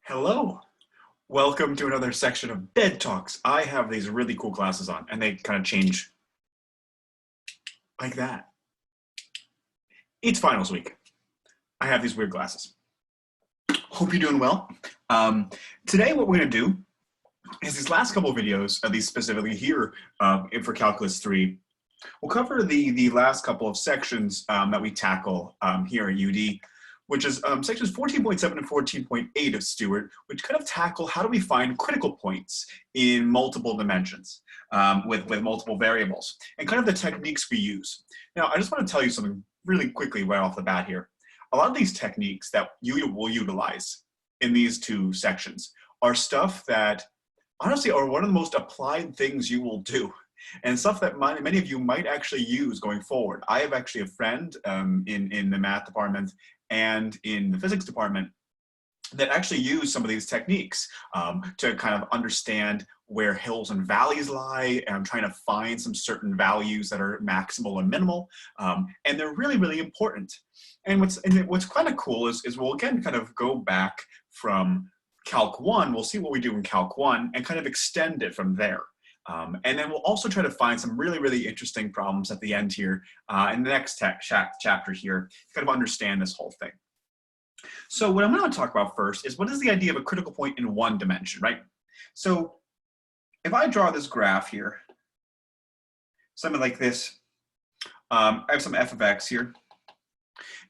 Hello. Welcome to another section of Bed Talks. I have these really cool glasses on, and they kind of change like that. It's finals week. I have these weird glasses. Hope you're doing well. Today, what we're going to do is these last couple of videos, at least specifically here for Calculus 3, we'll cover the last couple of sections that we tackle here at UD, which is sections 14.7 and 14.8 of Stewart, which kind of tackle how do we find critical points in multiple dimensions with multiple variables, and kind of the techniques we use. Now, I just want to tell you something really quickly right off the bat here. A lot of these techniques that you will utilize in these two sections are stuff that honestly are one of the most applied things you will do, and stuff that many of you might actually use going forward. I have actually a friend in the math department and in the physics department that actually use some of these techniques to kind of understand where hills and valleys lie, and trying to find some certain values that are maximal and minimal, and they're really, really important. And what's kind of cool is we'll again kind of go back from Calc 1, we'll see what we do in Calc 1 and kind of extend it from there. And then we'll also try to find some really, really interesting problems at the end here in the next chapter here to kind of understand this whole thing. So what I'm going to talk about first is what is the idea of a critical point in one dimension, right? So if I draw this graph here, something like this, I have some f of x here.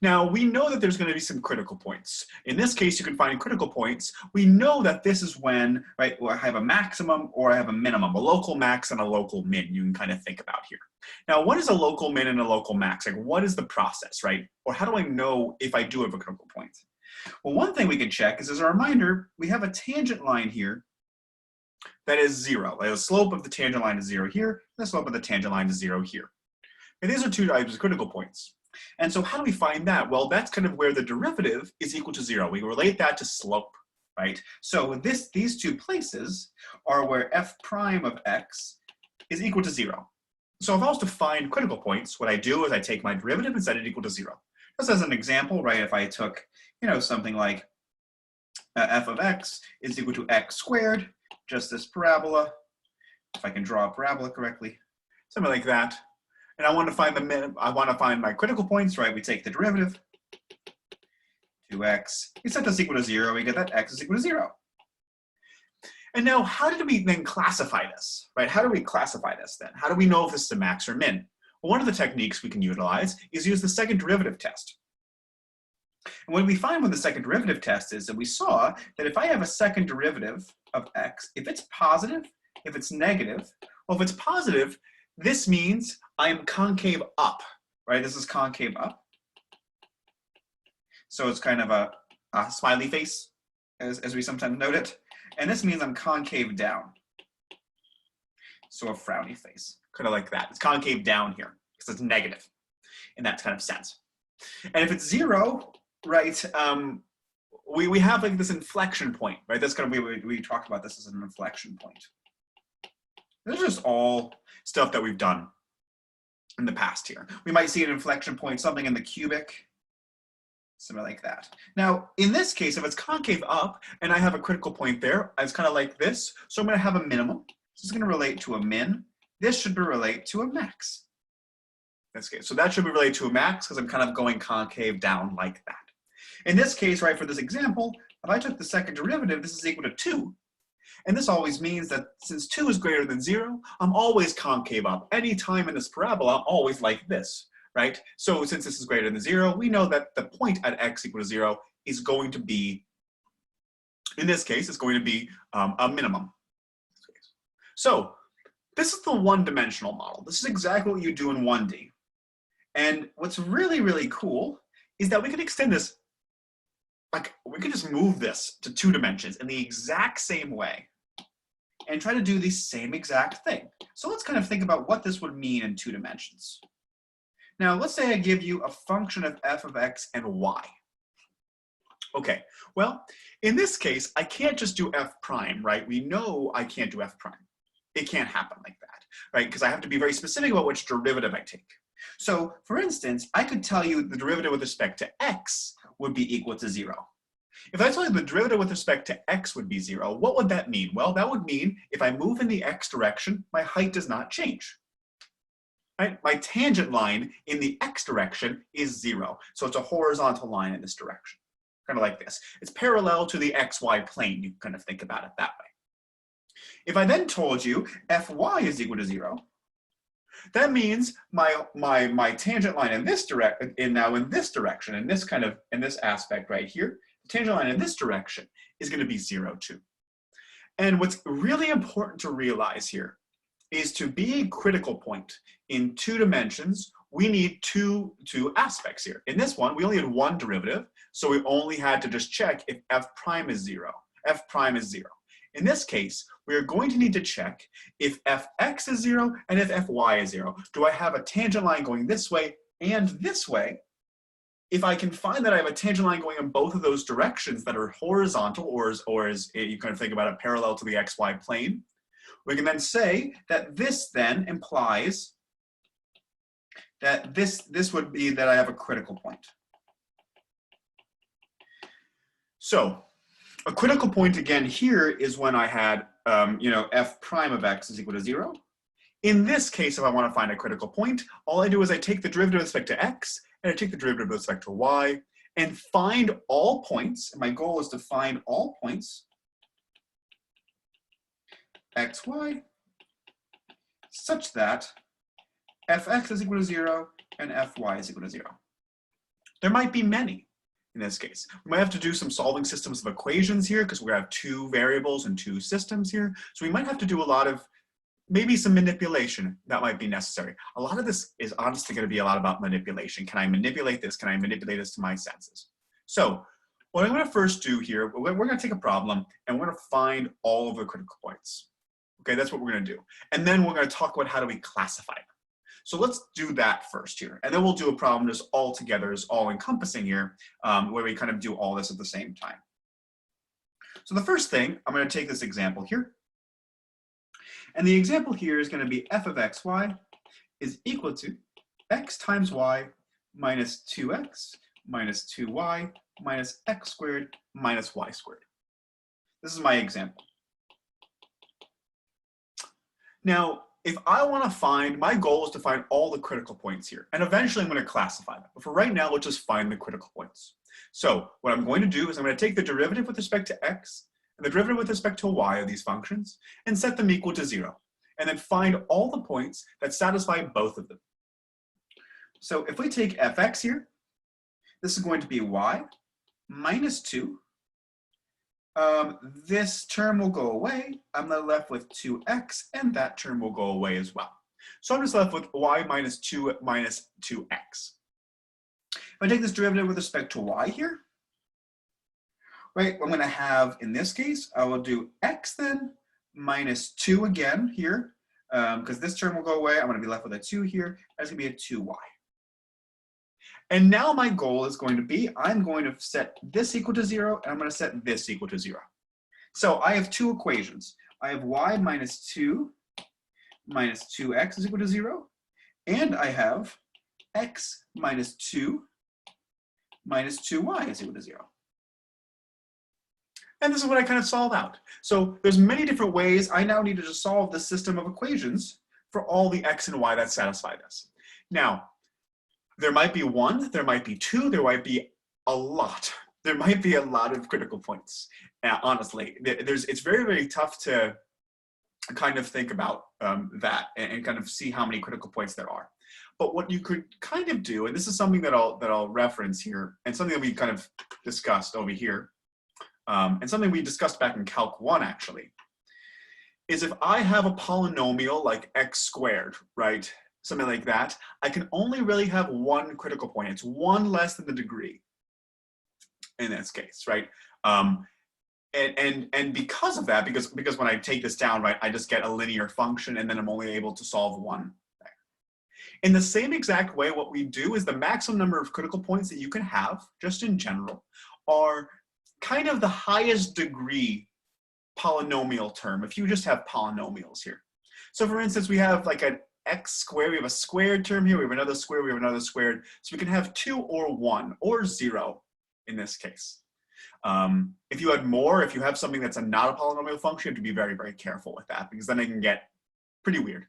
Now, we know that there's going to be some critical points. In this case, you can find critical points. We know that this is when, right, I have a maximum or I have a minimum, a local max and a local min you can kind of think about here. Now, what is a local min and a local max? Like, what is the process, right? Or how do I know if I do have a critical point? Well, one thing we can check is, as a reminder, we have a tangent line here that is 0. Like the slope of the tangent line is 0 here, and the slope of the tangent line is 0 here. And these are two types of critical points. And so how do we find that? Well, that's kind of where the derivative is equal to 0. We relate that to slope, right? So these two places are where f prime of x is equal to 0. So if I was to find critical points, what I do is I take my derivative and set it equal to 0. Just as an example, right, if I took, something like f of x is equal to x squared, just this parabola, if I can draw a parabola correctly, something like that. And I want to find my critical points, right? We take the derivative, 2x, we set this equal to 0, we get that x is equal to 0. And now, how did we then classify this, right? How do we classify this then? How do we know if this is a max or min? Well, one of the techniques we can utilize is use the second derivative test. And what we find with the second derivative test is that we saw that if I have a second derivative of x, if it's positive, if it's negative, well, if it's positive, this means I'm concave up, right? This is concave up. So it's kind of a smiley face, as we sometimes note it. And this means I'm concave down. So a frowny face, kind of like that. It's concave down here because it's negative in that kind of sense. And if it's 0, right, we have like this inflection point, right? That's kind of, we talked about this as an inflection point. This is just all stuff that we've done in the past here. We might see an inflection point, something in the cubic, something like that. Now, in this case, if it's concave up and I have a critical point there, it's kind of like this. So I'm going to have a minimum. This is going to relate to a min. This should relate to a max. In this case. So that should be related to a max because I'm kind of going concave down like that. In this case, right, for this example, if I took the second derivative, this is equal to 2. And this always means that since 2 is greater than 0, I'm always concave up. Any time in this parabola, I'm always like this, right? So since this is greater than 0, we know that the point at x equal to 0 is going to be, in this case, it's going to be a minimum. So this is the one-dimensional model. This is exactly what you do in 1D. And what's really, really cool is that we can extend this, like we could just move this to 2 dimensions in the exact same way and try to do the same exact thing. So let's kind of think about what this would mean in 2 dimensions. Now, let's say I give you a function of f of x and y. Okay, well, in this case, I can't just do f prime, right? We know I can't do f prime. It can't happen like that, right? Because I have to be very specific about which derivative I take. So, for instance, I could tell you the derivative with respect to x would be equal to 0. If I told you the derivative with respect to x would be 0, what would that mean? Well, that would mean if I move in the x direction, my height does not change. Right? My tangent line in the x direction is 0. So it's a horizontal line in this direction, kind of like this. It's parallel to the xy plane. You kind of think about it that way. If I then told you fy is equal to 0, that means my tangent line in this direction, in this aspect right here, the tangent line in this direction is going to be 0 too. And what's really important to realize here is to be a critical point in 2 dimensions, we need two aspects here. In this one, we only had one derivative, so we only had to just check if f prime is 0. F prime is 0. In this case, we are going to need to check if fx is 0 and if fy is 0. Do I have a tangent line going this way and this way? If I can find that I have a tangent line going in both of those directions that are horizontal, or as you kind of think about it, parallel to the xy plane, we can then say that this then implies that this would be that I have a critical point. So a critical point again here is when I had, f prime of x is equal to 0. In this case, if I want to find a critical point, all I do is I take the derivative with respect to x, and I take the derivative with respect to y, and find all points. And my goal is to find all points, x, y, such that fx is equal to 0 and fy is equal to 0. There might be many in this case. We might have to do some solving systems of equations here because we have 2 variables and 2 systems here. So we might have to do a lot of, maybe some manipulation that might be necessary. A lot of this is honestly going to be a lot about manipulation. Can I manipulate this? Can I manipulate this to my senses? So what I'm going to first do here, we're going to take a problem and we're going to find all of the critical points. Okay, that's what we're going to do. And then we're going to talk about how do we classify them. So let's do that first here. And then we'll do a problem just all together, is all encompassing here, where we kind of do all this at the same time. So the first thing, I'm going to take this example here. And the example here is going to be f of xy is equal to x times y minus 2x minus 2y minus x squared minus y squared. This is my example. Now, if I want to find, my goal is to find all the critical points here. And eventually I'm going to classify them. But for right now, let's just find the critical points. So what I'm going to do is I'm going to take the derivative with respect to x and the derivative with respect to y of these functions and set them equal to 0. And then find all the points that satisfy both of them. So if we take fx here, this is going to be y minus 2. This term will go away. I'm then left with 2x, and that term will go away as well. So I'm just left with y minus 2 minus 2x. If I take this derivative with respect to y here, right, I'm going to have, in this case, I will do x then minus 2 again here, because this term will go away. I'm going to be left with a 2 here. That's going to be a 2y. And now my goal is going to be, I'm going to set this equal to 0, and I'm going to set this equal to 0. So I have 2 equations. I have y minus 2 minus 2x is equal to 0, and I have x minus 2 minus 2y is equal to 0. And this is what I kind of solve out. So there's many different ways. I now need to just solve the system of equations for all the x and y that satisfy this. Now, there might be 1, there might be 2, there might be a lot. There might be a lot of critical points. Honestly, it's very, very tough to kind of think about that and kind of see how many critical points there are. But what you could kind of do, and this is something that I'll reference here, and something that we kind of discussed over here, and something we discussed back in Calc 1 actually, is if I have a polynomial like x squared, right? Something like that, I can only really have 1 critical point. It's 1 less than the degree in this case, right? And because of that, because when I take this down, right, I just get a linear function and then I'm only able to solve 1 thing. In the same exact way, what we do is the maximum number of critical points that you can have, just in general, are kind of the highest degree polynomial term, if you just have polynomials here. So for instance, we have like an x squared, we have a squared term here, we have another squared, we have another squared. So we can have 2 or 1 or 0 in this case. If you had more, if you have something that's not a polynomial function, you have to be very, very careful with that because then it can get pretty weird.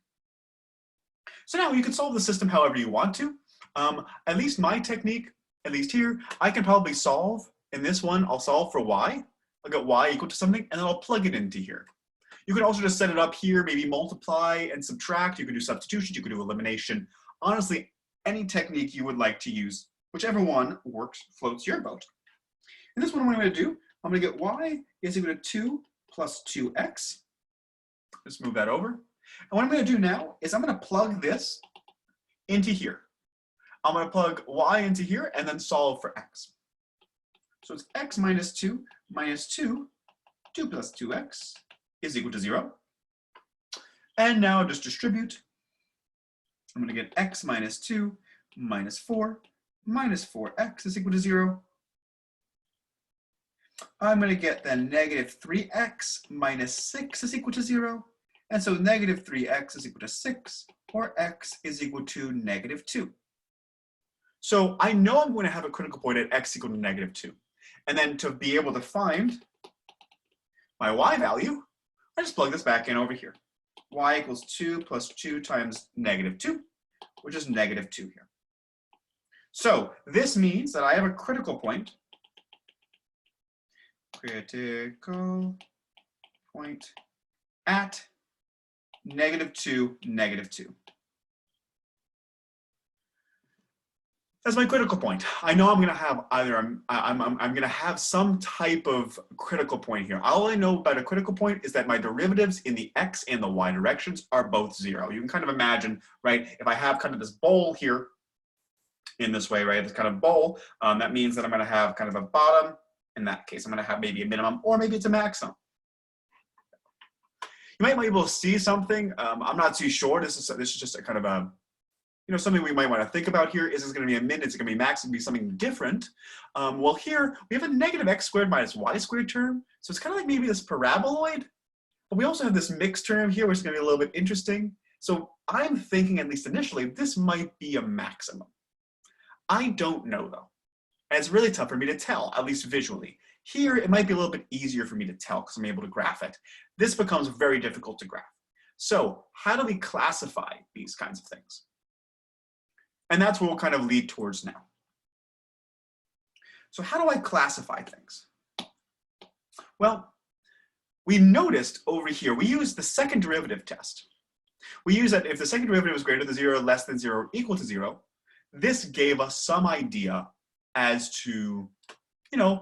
So now you can solve the system however you want to. At least my technique, at least here, I can probably solve, in this one, I'll solve for y. I'll get y equal to something, and then I'll plug it into here. You can also just set it up here, maybe multiply and subtract. You can do substitution, you can do elimination. Honestly, any technique you would like to use, whichever one works, floats your boat. In this one, what I'm going to do, I'm going to get y is equal to 2 plus 2x. Let's move that over. And what I'm going to do now is I'm going to plug this into here. I'm going to plug y into here and then solve for x. So it's x minus 2 minus 2, 2 plus 2x is equal to 0. And now just distribute. I'm going to get x minus 2 minus 4 minus 4x is equal to 0. I'm going to get then negative 3x minus 6 is equal to 0. And so negative 3x is equal to 6, or x is equal to negative 2. So I know I'm going to have a critical point at x equal to negative 2. And then to be able to find my y value, I just plug this back in over here. Y equals 2 plus 2 times negative 2, which is negative 2 here. So this means that I have a critical point at negative 2, negative 2. That's my critical point. I know I'm going to have either, I'm going to have some type of critical point here. All I know about a critical point is that my derivatives in the x and the y directions are both 0. You can kind of imagine, right, if I have kind of this bowl here in this way, right, this kind of bowl, that means that I'm going to have kind of a bottom. In that case, I'm going to have maybe a minimum, or maybe it's a maximum. You might be able to see something. I'm not too sure. This is just a kind of a, something we might want to think about here. Is this going to be a min? Is it going to be max? It's going to be something different. Well, here we have a negative x squared minus y squared term. So it's kind of like maybe this paraboloid. But we also have this mixed term here, which is going to be a little bit interesting. So I'm thinking, at least initially, this might be a maximum. I don't know, though. And it's really tough for me to tell, at least visually. Here, it might be a little bit easier for me to tell because I'm able to graph it. This becomes very difficult to graph. So how do we classify these kinds of things? And that's what we'll kind of lead towards now. So how do I classify things? Well, we noticed over here, we used the second derivative test. We use that if the second derivative is greater than 0, less than 0, or equal to 0, this gave us some idea as to,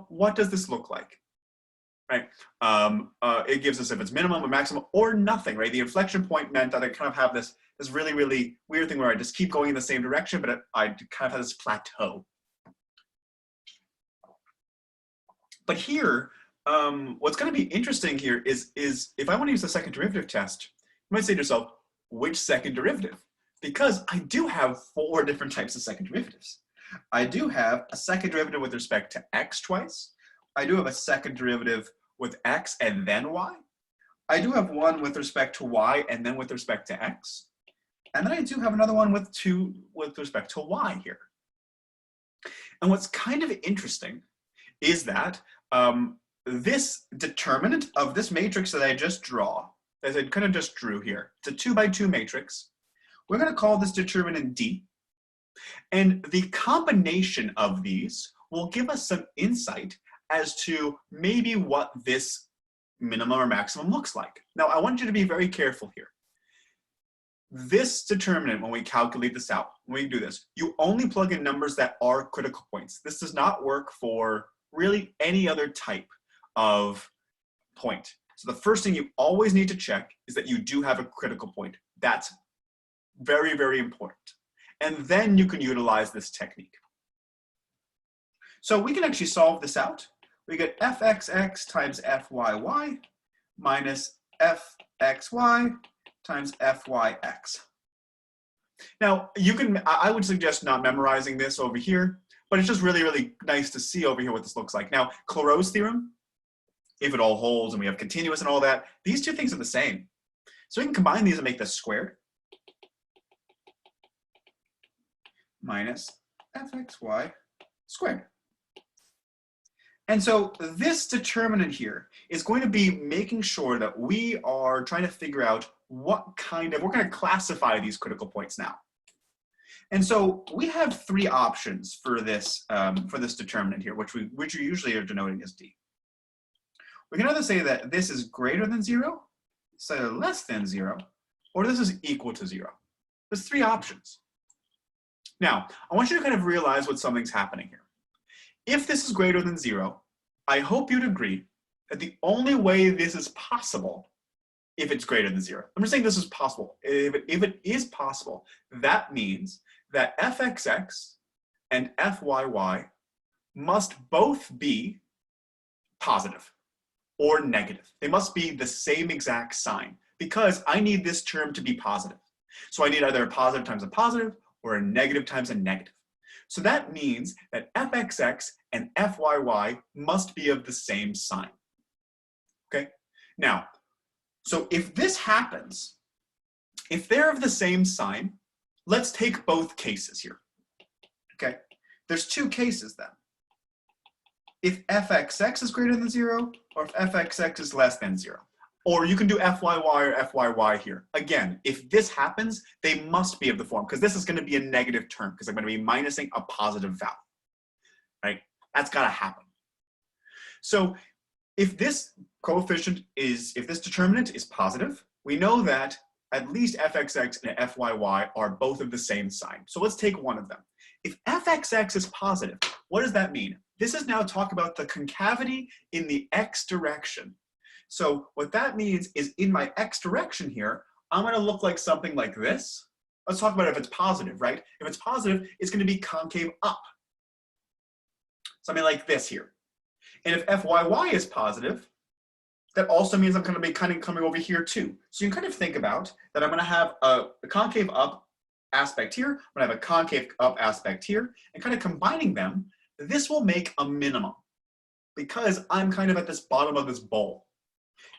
what does this look like, right? It gives us if it's minimum or maximum or nothing, right? The inflection point meant that I kind of have this really, really weird thing where I just keep going in the same direction, but I kind of have this plateau. But here, what's going to be interesting here is if I want to use the second derivative test, you might say to yourself, which second derivative? Because I do have 4 different types of second derivatives. I do have a second derivative with respect to x twice. I do have a second derivative with x and then y. I do have one with respect to y and then with respect to x. And then I do have another one with respect to y here. And what's kind of interesting is that this determinant of this matrix that I just draw, as I kind of just drew here, it's a 2x2 matrix. We're going to call this determinant D. And the combination of these will give us some insight as to maybe what this minimum or maximum looks like. Now, I want you to be very careful here. This determinant, when we calculate this out, when we do this, you only plug in numbers that are critical points. This does not work for really any other type of point. So the first thing you always need to check is that you do have a critical point. That's very, very important. And then you can utilize this technique. So we can actually solve this out. We get fxx times fyy minus fxy times fyx. Now, I would suggest not memorizing this over here, but it's just really, really nice to see over here what this looks like. Now, Clairaut's theorem, if it all holds and we have continuous and all that, these two things are the same. So we can combine these and make this squared. Minus fxy squared. And so this determinant here is going to be making sure that we are trying to figure out what kind of, we're going to classify these critical points now. And so we have three options for this determinant here, which we usually are denoting as D. We can either say that this is greater than 0, so less than 0, or this is equal to 0. There's three options. Now, I want you to kind of realize what something's happening here. If this is greater than 0, I hope you'd agree that the only way this is possible, if it's greater than 0, I'm just saying this is possible. If it is possible, that means that fxx and fyy must both be positive or negative. They must be the same exact sign because I need this term to be positive. So I need either a positive times a positive or a negative times a negative. So that means that fxx and fyy must be of the same sign. Okay? Now, so if this happens, if they're of the same sign, let's take both cases here. Okay? There's two cases then. If fxx is greater than 0, or if fxx is less than 0. Or you can do fyy or fyy here. Again, if this happens, they must be of the form, because this is going to be a negative term, because I'm going to be minusing a positive value. Right? That's got to happen. So if this coefficient is, if this determinant is positive, we know that at least fxx and fyy are both of the same sign. So let's take one of them. If fxx is positive, what does that mean? This is now talk about the concavity in the x direction. So what that means is in my x direction here, I'm going to look like something like this. Let's talk about if it's positive, right? If it's positive, it's going to be concave up. Something like this here. And if fyy is positive, that also means I'm going to be kind of coming over here too. So you can kind of think about that I'm going to have a concave up aspect here, I'm going to have a concave up aspect here, and kind of combining them, this will make a minimum because I'm kind of at this bottom of this bowl.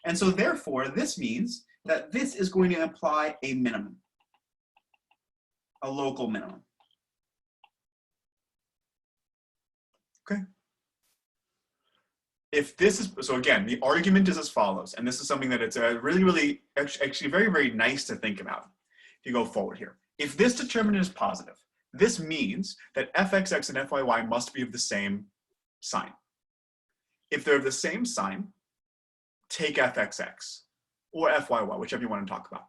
And so therefore, this means that this is going to imply a minimum, a local minimum. Okay. If this is, so again, the argument is as follows, and this is something that it's really, actually very, very nice to think about if you go forward here. If this determinant is positive, this means that fxx and fyy must be of the same sign. If they're of the same sign, take fxx or fyy, whichever you want to talk about.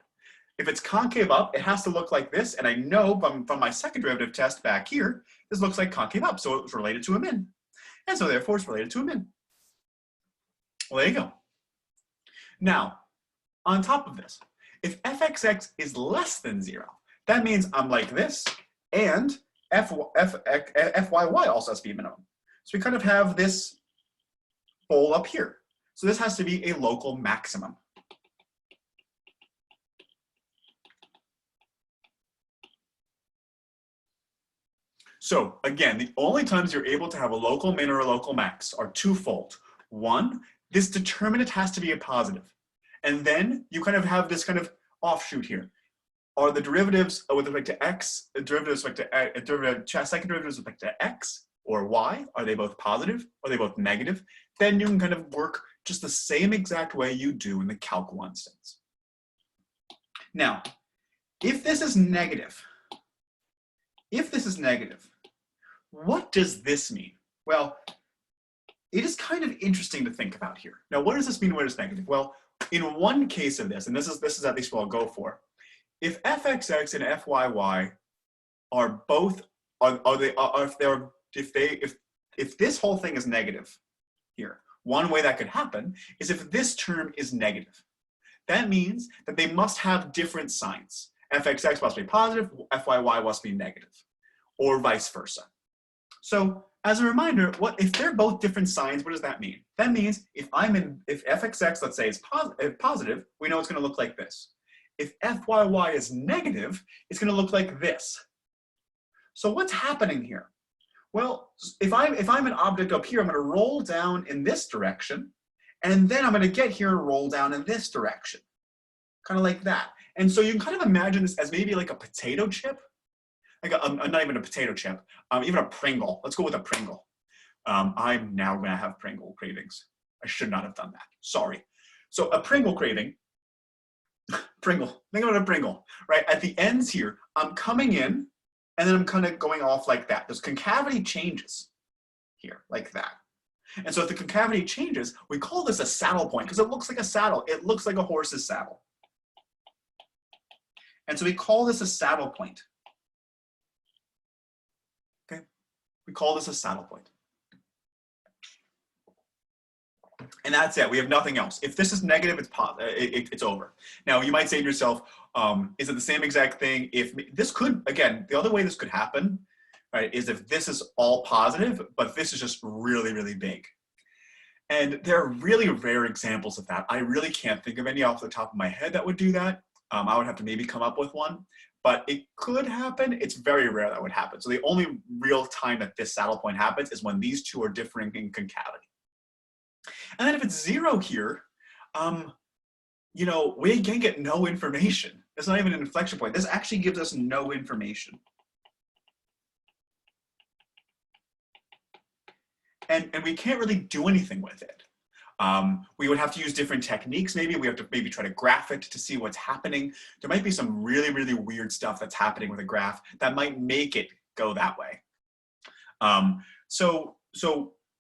If it's concave up, it has to look like this, and I know from my second derivative test back here, this looks like concave up, so it's related to a min. And so therefore it's related to a min. Well, there you go. Now, on top of this, if fxx is less than 0, that means I'm like this, and fyy also has to be a minimum. So we kind of have this bowl up here. So this has to be a local maximum. So again, the only times you're able to have a local min or a local max are twofold. One, this determinant has to be a positive. And then you kind of have this kind of offshoot here. Are the derivatives with respect to x, derivatives with respect to second derivatives with respect to x or y, are they both positive? Are they both negative? Then you can kind of work just the same exact way you do in the Calc 1 sense. Now, if this is negative, what does this mean? Well, it is kind of interesting to think about here. Now, what does this mean when it's negative? Well, in one case of this, and this is at least what I'll go for, if fxx and fyy are both, if this whole thing is negative here, one way that could happen is if this term is negative. That means that they must have different signs. fxx must be positive, fyy must be negative, or vice versa. So as a reminder, if they're both different signs, what does that mean? That means if fxx, let's say, is positive, we know it's going to look like this. If fyy is negative, it's going to look like this. So what's happening here? Well, if I'm an object up here, I'm going to roll down in this direction, and then I'm going to get here and roll down in this direction, kind of like that. And so you can kind of imagine this as maybe like a potato chip, like not even a potato chip, even a Pringle. Let's go with a Pringle. I'm now gonna have Pringle cravings. I should not have done that, sorry. So a Pringle craving, Pringle, think about a Pringle, right? At the ends here, I'm coming in and then I'm kind of going off like that. This concavity changes here, like that. And so if the concavity changes, we call this a saddle point because it looks like a saddle. It looks like a horse's saddle. And so we call this a saddle point. Okay, we call this a saddle point. And that's it, we have nothing else. If this is negative, it's over. Now you might say to yourself, is it the same exact thing? If this could, again, the other way this could happen, right, is if this is all positive, but this is just really, really big. And there are really rare examples of that. I really can't think of any off the top of my head that would do that. I would have to maybe come up with one, but it could happen. It's very rare that would happen. So the only real time that this saddle point happens is when these two are differing in concavity. And then if it's 0 here, you know, we can get no information. It's not even an inflection point. This actually gives us no information. And we can't really do anything with it. We would have to use different techniques maybe. We have to maybe try to graph it to see what's happening. There might be some really, really weird stuff that's happening with a graph that might make it go that way. So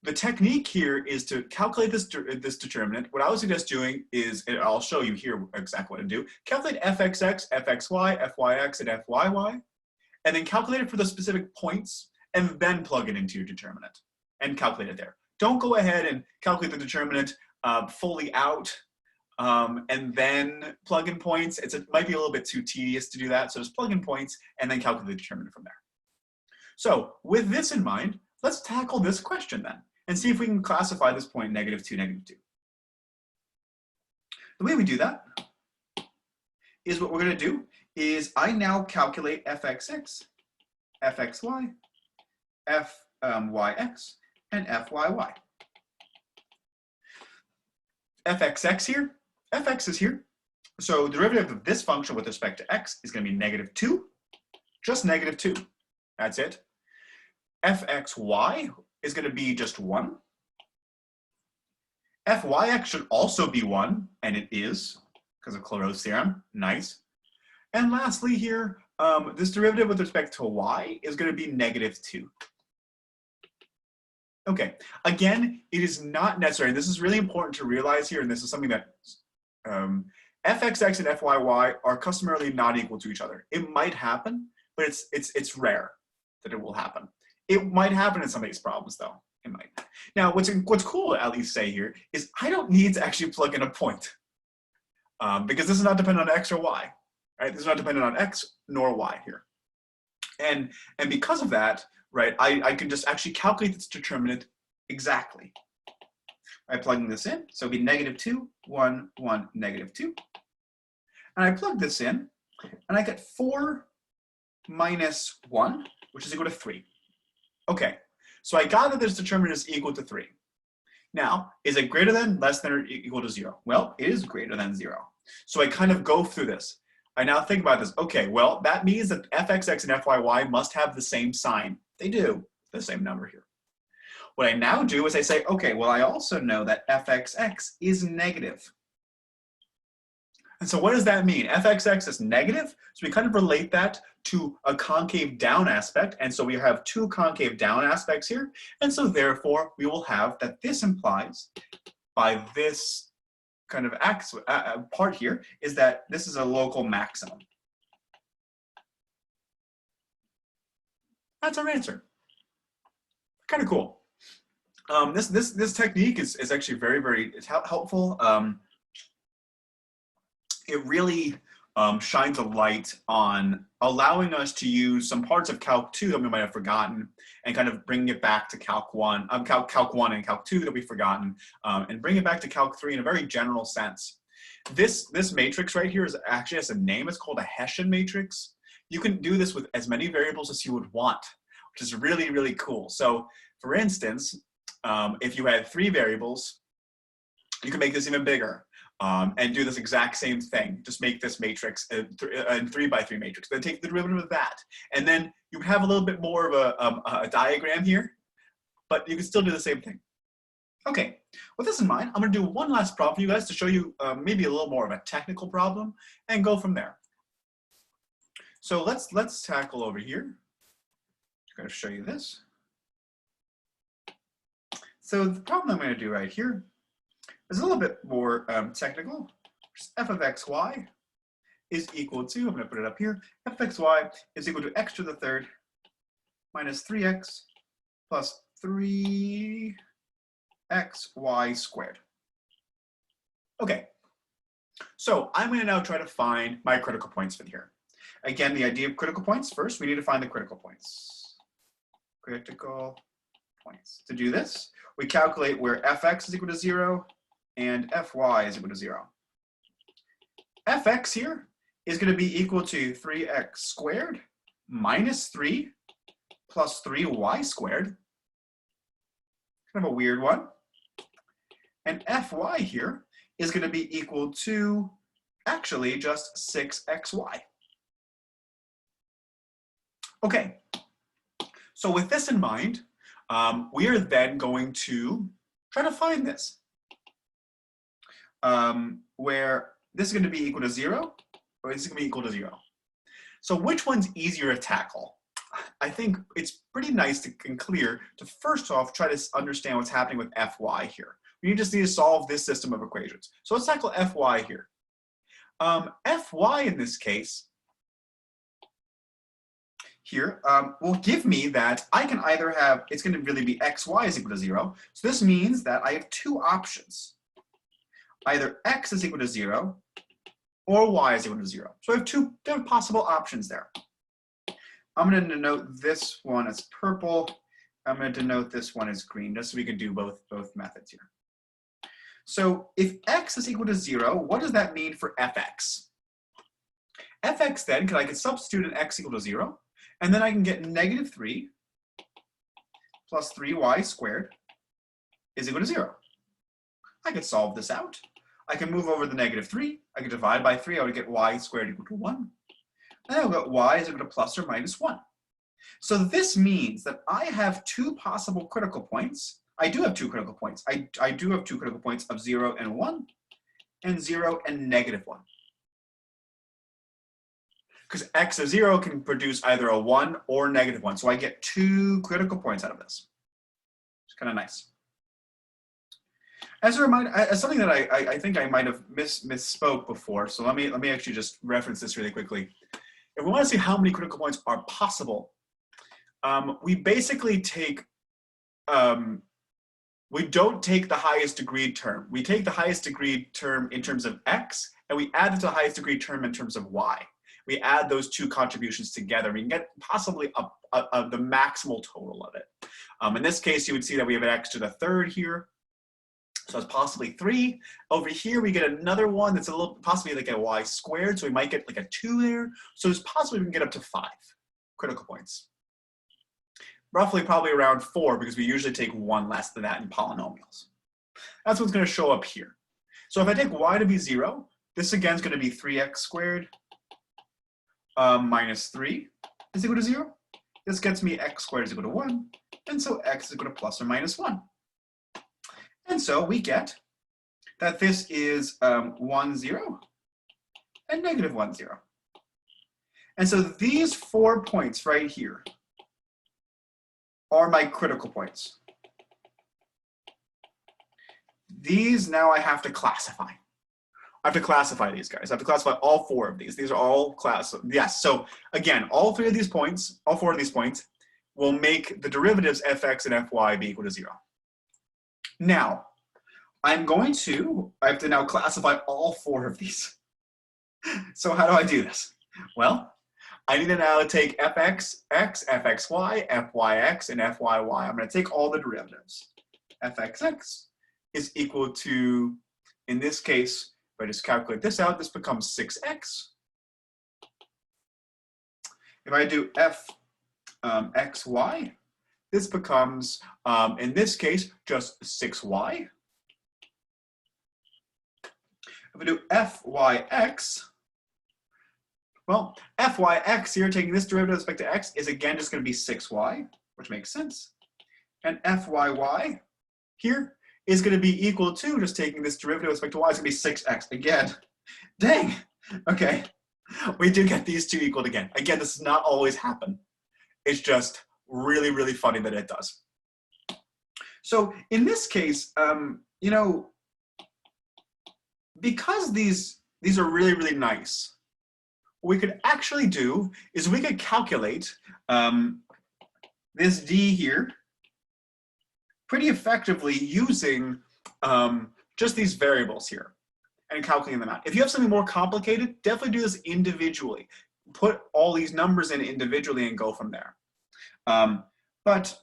the technique here is to calculate this determinant. What I would suggest doing is, and I'll show you here exactly what to do, calculate fxx, fxy, fyx, and fyy, and then calculate it for the specific points, and then plug it into your determinant and calculate it there. Don't go ahead and calculate the determinant fully out and then plug in points. It might be a little bit too tedious to do that, so just plug in points and then calculate the determinant from there. So with this in mind, let's tackle this question then and see if we can classify this point -2, -2. The way we do that is what we're going to do is I now calculate fxx, fxy, fyx, and fyy. fxx here, fx is here. So the derivative of this function with respect to x is going to be -2, just -2. That's it. fxy is going to be just 1. fyx should also be 1, and it is, because of Clairaut's theorem. Nice. And lastly here, this derivative with respect to y is going to be -2. Okay, again, it is not necessary. This is really important to realize here, and this is something that fxx and fyy are customarily not equal to each other. It might happen, but it's rare that it will happen. It might happen in some of these problems, though. It might. Now, what's cool to at least say here is I don't need to actually plug in a point because this is not dependent on x or y, right? This is not dependent on x nor y here, and because of that, right? I can just actually calculate this determinant exactly by plugging this in. So it'd be -2, 1, 1, -2, and I plug this in, and I get 4 minus 1, which is equal to 3. Okay, so I got that this determinant is equal to 3. Now, is it greater than, less than, or equal to 0? Well, it is greater than 0. So I kind of go through this. I now think about this. Okay, well, that means that fxx and fyy must have the same sign. They do, the same number here. What I now do is I say, okay, well, I also know that fxx is negative. And so what does that mean? fxx is negative, so we kind of relate that to a concave down aspect, and so we have 2 concave down aspects here, and so therefore we will have that this implies by this kind of part here is that this is a local maximum. That's our answer. Kind of cool. This technique is actually very helpful. It really shines a light on allowing us to use some parts of Calc 2 that we might have forgotten and kind of bring it back to Calc 1, Calc 1 and Calc 2 that we've forgotten, and bring it back to Calc 3 in a very general sense. This matrix right here is actually has a name. It's called a Hessian matrix. You can do this with as many variables as you would want, which is really cool. So for instance, if you had 3 variables, you can make this even bigger. And do this exact same thing. Just make this matrix a 3x3 matrix. Then take the derivative of that, and then you have a little bit more of a diagram here. but you can still do the same thing. Okay, with this in mind, I'm going to do one last problem for you guys to show you maybe a little more of a technical problem and go from there. So let's tackle over here. I'm going to show you this. So the problem I'm going to do right here is a little bit more technical. F of xy is equal to, I'm going to put it up here, f of xy is equal to x to the third minus 3x plus 3xy squared. Okay, so I'm going to now try to find my critical points for here. Again, the idea of critical points, first we need to find the critical points. Critical points. To do this, we calculate where fx is equal to 0 and fy is equal to 0. Fx here is going to be equal to 3x squared minus 3 plus 3y squared. Kind of a weird one. And fy here is going to be equal to actually just 6xy. Okay, so with this in mind, we are then going to try to find this, where this is going to be equal to 0, or this is going to be equal to 0. So which one's easier to tackle? I think it's pretty nice and clear to first off try to understand what's happening with fy here. We just need to solve this system of equations. So let's tackle fy here. Fy in this case here will give me that I can either have, it's going to really be xy is equal to 0. So this means that I have two options. Either x is equal to 0 or y is equal to 0. So I have two possible options there. I'm going to denote this one as purple. I'm going to denote this one as green, just so we can do both methods here. So if x is equal to 0, what does that mean for fx? Fx then, I can substitute an x equal to 0, and then I can get negative 3 plus 3y squared is equal to 0. I could solve this out. I can move over the negative 3. I can divide by 3. I would get y squared equal to 1. Then I'll get y is equal to plus or minus 1. So this means that I have two possible critical points. I do have two critical points. I do have two critical points of 0 and 1, and 0 and negative 1. Because x of 0 can produce either a 1 or negative 1. So I get two critical points out of this. It's kind of nice. As a reminder, as something that I think I might have misspoke before, so let me actually just reference this really quickly. If we want to see how many critical points are possible, we basically take, we don't take the highest degree term. We take the highest degree term in terms of x, and we add it to the highest degree term in terms of y. We add those two contributions together. We can get possibly the maximal total of it. In this case, you would see that we have an x to the third here. So it's possibly 3. Over here, we get another one that's a little, possibly like a y squared. So we might get like a 2 there. So it's possibly we can get up to 5 critical points. Roughly probably around 4, because we usually take 1 less than that in polynomials. That's what's going to show up here. So if I take y to be 0, this again is going to be 3x squared minus 3 is equal to 0. This gets me x squared is equal to 1. And so x is equal to plus or minus 1. And so we get that this is 1, 0 and negative 1, 0. And so these 4 points right here are my critical points. These now I have to classify. I have to classify these guys. I have to classify all 4 of these. These are all class. Yes. So again, all 3 of these points, all 4 of these points will make the derivatives fx and fy be equal to 0. Now, I have to now classify all 4 of these. So how do I do this? Well, I need to now take fxx, fxy, fyx, and fyy. I'm going to take all the derivatives. Fxx is equal to, in this case, if I just calculate this out, this becomes 6x. If I do fxy, this becomes, in this case, just 6y. If I do fyx, well, fyx here, taking this derivative with respect to x, is again just going to be 6y, which makes sense. and fyy here is going to be equal to, just taking this derivative with respect to y, is going to be 6x. Again, dang, okay. We do get these two equal again. Again, this does not always happen. It's just really, really funny that it does. So in this case, you know, because these are really, really nice, what we could actually do is we could calculate this d here pretty effectively using just these variables here and calculating them out. If you have something more complicated, definitely do this individually. Put all these numbers in individually and go from there. But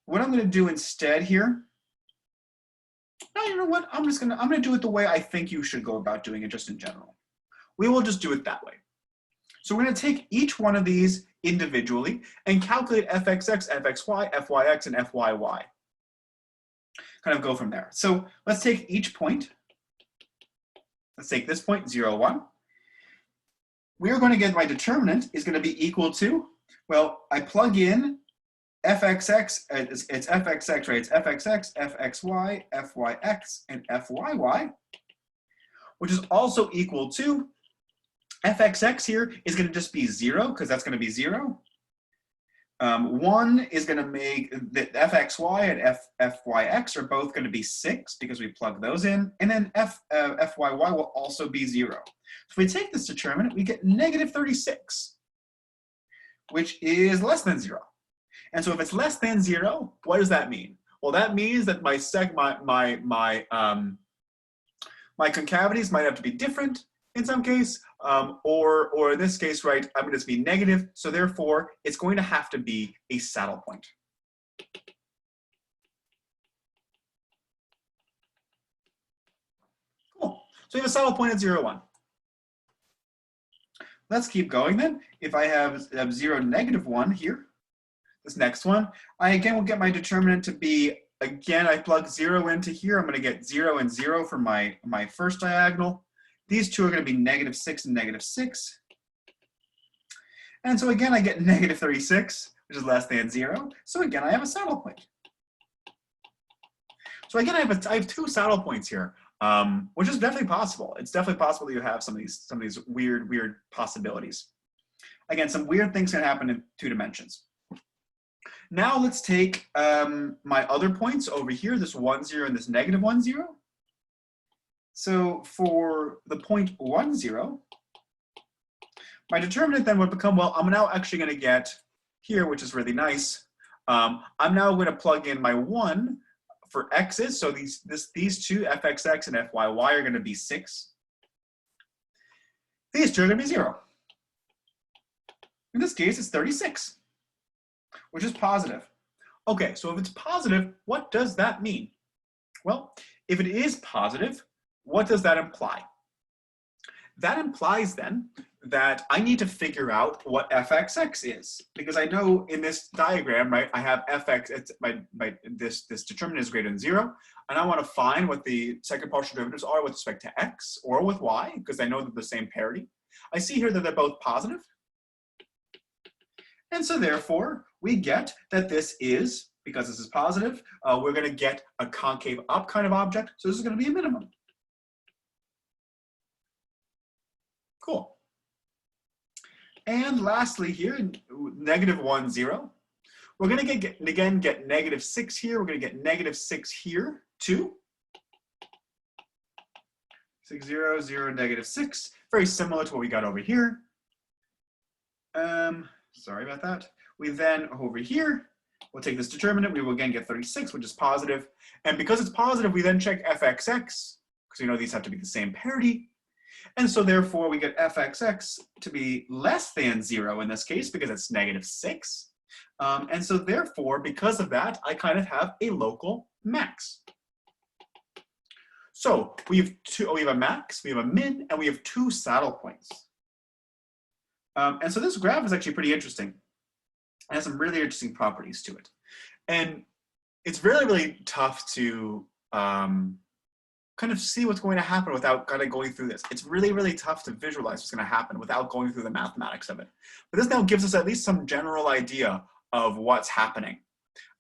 what I'm going to do instead here, you know what? I'm gonna do it the way I think you should go about doing it, just in general. We will just do it that way. So we're going to take each one of these individually and calculate fxx, fxy, fyx, and fyy. Kind of go from there. So let's take each point. Let's take this point, 0, 1. We're going to get my determinant is going to be equal to, well, I plug in fxx, it's fxx, right? It's fxx, fxy, fyx, and fyy, which is also equal to fxx here is going to just be 0, because that's going to be 0. 1 is going to make the fxy and fyx are both going to be 6 because we plug those in, and then fyy will also be 0. So if we take this determinant, we get negative 36, which is less than 0. And so if it's less than 0, what does that mean? Well, that means that my concavities might have to be different in some case, or in this case, right, I'm going to be negative, so therefore it's going to have to be a saddle point. Cool. So we have a saddle point at 0, 1. Let's keep going then. If I have 0, negative 1 here, this next one, I again will get my determinant to be, again, I plug 0 into here. I'm going to get 0 and 0 for my first diagonal. These two are going to be negative 6 and negative 6. And so again, I get negative 36, which is less than 0. So again, I have a saddle point. So again, I have two saddle points here, which is definitely possible. It's definitely possible that you have some of these weird possibilities. Again, some weird things can happen in 2 dimensions. Now let's take my other points over here, this 1, 0, and this negative 1, 0. So for the point 1, 0, my determinant then would become, well, I'm now actually going to get here, which is really nice. I'm now going to plug in my 1 for x's. So these two, fxx and fyy, are going to be 6. These two are going to be 0. In this case, it's 36, which is positive. Okay, so if it's positive, what does that mean? Well, if it is positive, what does that imply? That implies then that I need to figure out what fxx is, because I know in this diagram, right, I have fx, it's this determinant is greater than 0, and I want to find what the second partial derivatives are with respect to x or with y, because I know they're the same parity. I see here that they're both positive. And so therefore, we get that this is, because this is positive, we're going to get a concave up kind of object, so this is going to be a minimum. Cool. And lastly here, negative 1, 0. We're going to get negative 6 here. We're going to get negative 6 here too. 6, 0, 0, negative 6. Very similar to what we got over here. Sorry about that. We then, over here, we'll take this determinant. We will again get 36, which is positive. And because it's positive, we then check fxx, because we know these have to be the same parity. And so therefore, we get fxx to be less than 0 in this case, because it's negative 6. And so therefore, because of that, I kind of have a local max. So we have a max, we have a min, and we have 2 saddle points. And so this graph is actually pretty interesting. It has some really interesting properties to it. And it's really, really tough to kind of see what's going to happen without kind of going through this. It's really, really tough to visualize what's going to happen without going through the mathematics of it. But this now gives us at least some general idea of what's happening.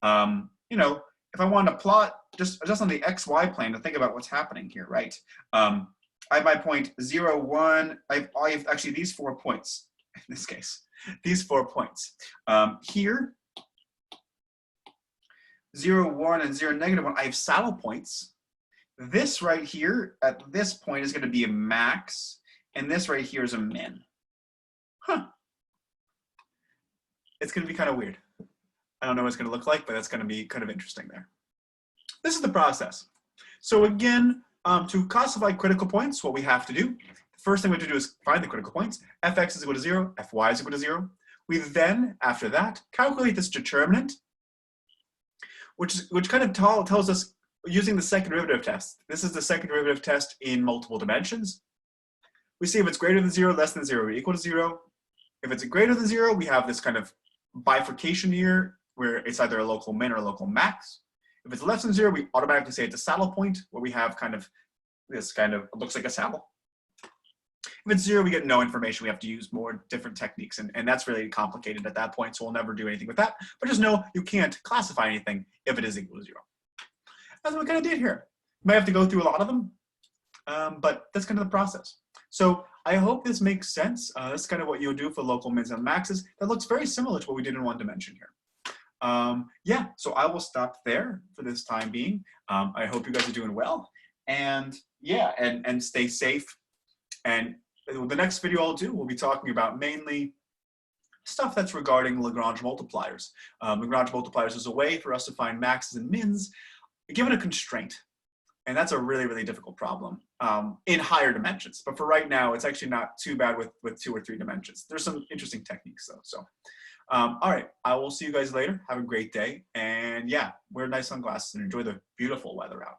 You you know, if I want to plot just on the XY plane to think about what's happening here, right? I have my point 0, 1. I have actually these 4 points in this case. These 4 points. Here, 0, 1, and 0, -1, I have saddle points. This right here at this point is going to be a max, and this right here is a min. Huh. It's going to be kind of weird. I don't know what it's going to look like, but it's going to be kind of interesting there. This is the process. So again, to classify critical points, what we have to do, the first thing we have to do is find the critical points. Fx is equal to 0, Fy is equal to 0. We then, after that, calculate this determinant, which kind of tells us using the second derivative test. This is the second derivative test in multiple dimensions. We see if it's greater than 0, less than 0, or equal to 0. If it's greater than 0, we have this kind of bifurcation here where it's either a local min or a local max. If it's less than 0, we automatically say it's a saddle point where we have kind of this kind of looks like a saddle. If it's 0, we get no information. We have to use more different techniques, and that's really complicated at that point, so we'll never do anything with that. But just know you can't classify anything if it is equal to 0. That's what we kind of did here. You might have to go through a lot of them, but that's kind of the process. So I hope this makes sense. That's kind of what you'll do for local mins and maxes. That looks very similar to what we did in one dimension here. Yeah, so I will stop there for this time being. I hope you guys are doing well, and yeah, and stay safe. And the next video I'll do, we'll be talking about mainly stuff that's regarding Lagrange multipliers. Lagrange multipliers is a way for us to find maxes and mins given a constraint. And that's a really, really difficult problem in higher dimensions. But for right now, it's actually not too bad with 2 or 3 dimensions. There's some interesting techniques though. So, all right, I will see you guys later. Have a great day. And yeah, wear nice sunglasses and enjoy the beautiful weather out.